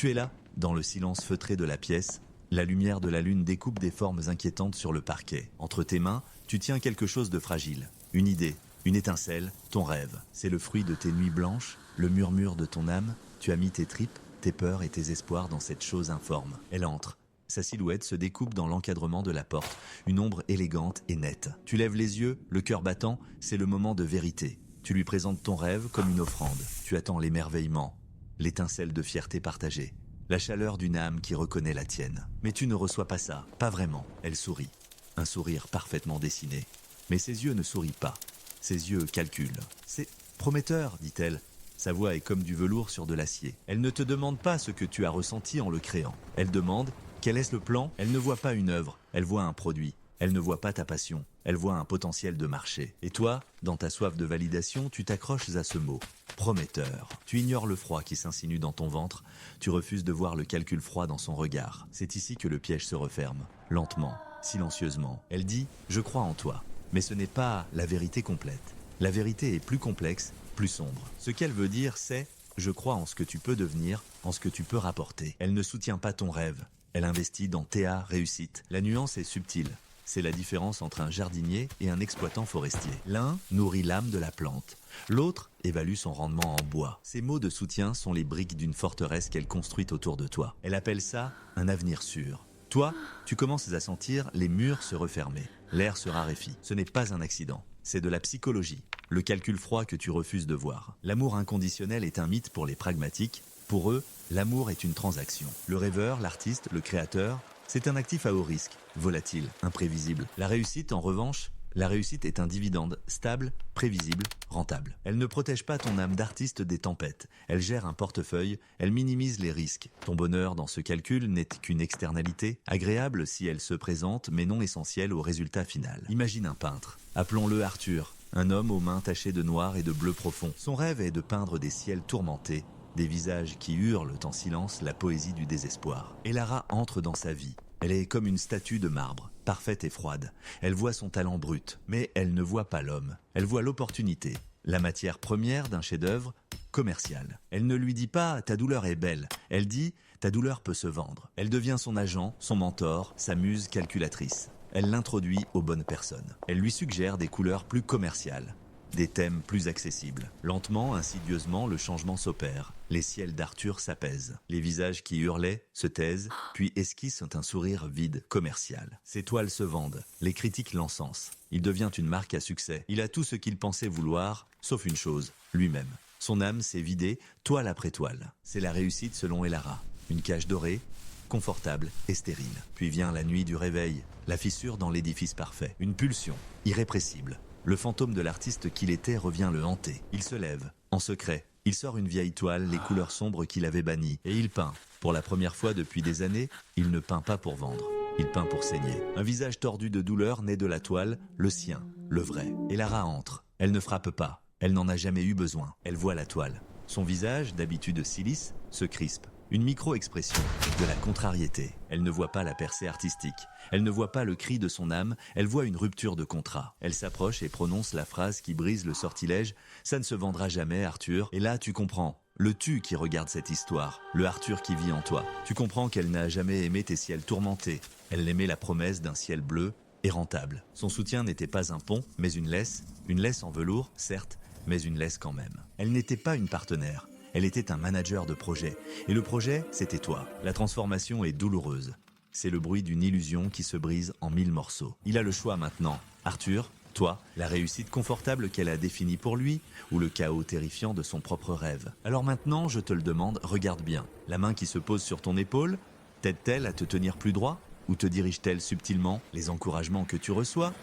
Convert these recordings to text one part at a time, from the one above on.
Tu es là, dans le silence feutré de la pièce. La lumière de la lune découpe des formes inquiétantes sur le parquet. Entre tes mains, tu tiens quelque chose de fragile. Une idée, une étincelle, ton rêve. C'est le fruit de tes nuits blanches, le murmure de ton âme. Tu as mis tes tripes, tes peurs et tes espoirs dans cette chose informe. Elle entre. Sa silhouette se découpe dans l'encadrement de la porte, une ombre élégante et nette. Tu lèves les yeux, le cœur battant, c'est le moment de vérité. Tu lui présentes ton rêve comme une offrande. Tu attends l'émerveillement, l'étincelle de fierté partagée. La chaleur d'une âme qui reconnaît la tienne. Mais tu ne reçois pas ça, pas vraiment. Elle sourit. Un sourire parfaitement dessiné. Mais ses yeux ne sourient pas. Ses yeux calculent. C'est prometteur, dit-elle. Sa voix est comme du velours sur de l'acier. Elle ne te demande pas ce que tu as ressenti en le créant. Elle demande, quel est le plan? Elle ne voit pas une œuvre, elle voit un produit. Elle ne voit pas ta passion, elle voit un potentiel de marché. Et toi, dans ta soif de validation, tu t'accroches à ce mot. Prometteur. Tu ignores le froid qui s'insinue dans ton ventre, tu refuses de voir le calcul froid dans son regard. C'est ici que le piège se referme, lentement, silencieusement. Elle dit « Je crois en toi ». Mais ce n'est pas la vérité complète. La vérité est plus complexe, plus sombre. Ce qu'elle veut dire, c'est « Je crois en ce que tu peux devenir, en ce que tu peux rapporter ». Elle ne soutient pas ton rêve. Elle investit dans TA réussite. La nuance est subtile. C'est la différence entre un jardinier et un exploitant forestier. L'un nourrit l'âme de la plante. L'autre évalue son rendement en bois. Ces mots de soutien sont les briques d'une forteresse qu'elle construit autour de toi. Elle appelle ça un avenir sûr. Toi, tu commences à sentir les murs se refermer. L'air se raréfie. Ce n'est pas un accident. C'est de la psychologie. Le calcul froid que tu refuses de voir. L'amour inconditionnel est un mythe pour les pragmatiques. Pour eux, l'amour est une transaction. Le rêveur, l'artiste, le créateur, c'est un actif à haut risque, volatile, imprévisible. La réussite, en revanche, la réussite est un dividende stable, prévisible, rentable. Elle ne protège pas ton âme d'artiste des tempêtes. Elle gère un portefeuille, elle minimise les risques. Ton bonheur dans ce calcul n'est qu'une externalité, agréable si elle se présente, mais non essentielle au résultat final. Imagine un peintre, appelons-le Arthur, un homme aux mains tachées de noir et de bleu profond. Son rêve est de peindre des ciels tourmentés, des visages qui hurlent en silence la poésie du désespoir. Et Lara entre dans sa vie. Elle est comme une statue de marbre, parfaite et froide. Elle voit son talent brut, mais elle ne voit pas l'homme. Elle voit l'opportunité, la matière première d'un chef-d'œuvre commercial. Elle ne lui dit pas « ta douleur est belle », elle dit « ta douleur peut se vendre ». Elle devient son agent, son mentor, sa muse calculatrice. Elle l'introduit aux bonnes personnes. Elle lui suggère des couleurs plus commerciales. Des thèmes plus accessibles. Lentement, insidieusement, le changement s'opère. Les ciels d'Arthur s'apaisent. Les visages qui hurlaient se taisent, puis esquissent un sourire vide, commercial. Ses toiles se vendent. Les critiques l'encensent. Il devient une marque à succès. Il a tout ce qu'il pensait vouloir, sauf une chose, lui-même. Son âme s'est vidée, toile après toile. C'est la réussite selon Elara. Une cage dorée, confortable et stérile. Puis vient la nuit du réveil, la fissure dans l'édifice parfait. Une pulsion, irrépressible. Le fantôme de l'artiste qu'il était revient le hanter. Il se lève, en secret. Il sort une vieille toile, les couleurs sombres qu'il avait bannies. Et il peint. Pour la première fois depuis des années, il ne peint pas pour vendre. Il peint pour saigner. Un visage tordu de douleur naît de la toile, le sien, le vrai. Et Lara entre. Elle ne frappe pas. Elle n'en a jamais eu besoin. Elle voit la toile. Son visage, d'habitude silice, se crispe. Une micro-expression de la contrariété. Elle ne voit pas la percée artistique. Elle ne voit pas le cri de son âme. Elle voit une rupture de contrat. Elle s'approche et prononce la phrase qui brise le sortilège. « Ça ne se vendra jamais, Arthur. » Et là, tu comprends. Le tu qui regarde cette histoire. Le Arthur qui vit en toi. Tu comprends qu'elle n'a jamais aimé tes ciels tourmentés. Elle aimait la promesse d'un ciel bleu et rentable. Son soutien n'était pas un pont, mais une laisse. Une laisse en velours, certes, mais une laisse quand même. Elle n'était pas une partenaire. Elle était un manager de projet. Et le projet, c'était toi. La transformation est douloureuse. C'est le bruit d'une illusion qui se brise en 1000 morceaux. Il a le choix maintenant. Arthur, toi, la réussite confortable qu'elle a définie pour lui, ou le chaos terrifiant de son propre rêve. Alors maintenant, je te le demande, regarde bien. La main qui se pose sur ton épaule, t'aide-t-elle à te tenir plus droit? Ou te dirige-t-elle subtilement les encouragements que tu reçois?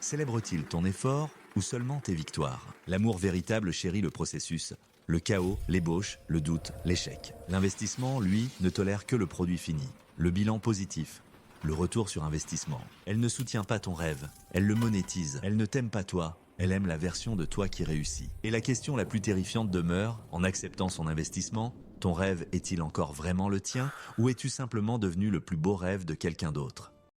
Célèbre-t-il ton effort ou seulement tes victoires? L'amour véritable chérit le processus. Le chaos, l'ébauche, le doute, l'échec. L'investissement, lui, ne tolère que le produit fini. Le bilan positif. Le retour sur investissement. Elle ne soutient pas ton rêve. Elle le monétise. Elle ne t'aime pas toi. Elle aime la version de toi qui réussit. Et la question la plus terrifiante demeure, en acceptant son investissement, ton rêve est-il encore vraiment le tien ou es-tu simplement devenu le plus beau rêve de quelqu'un d'autre?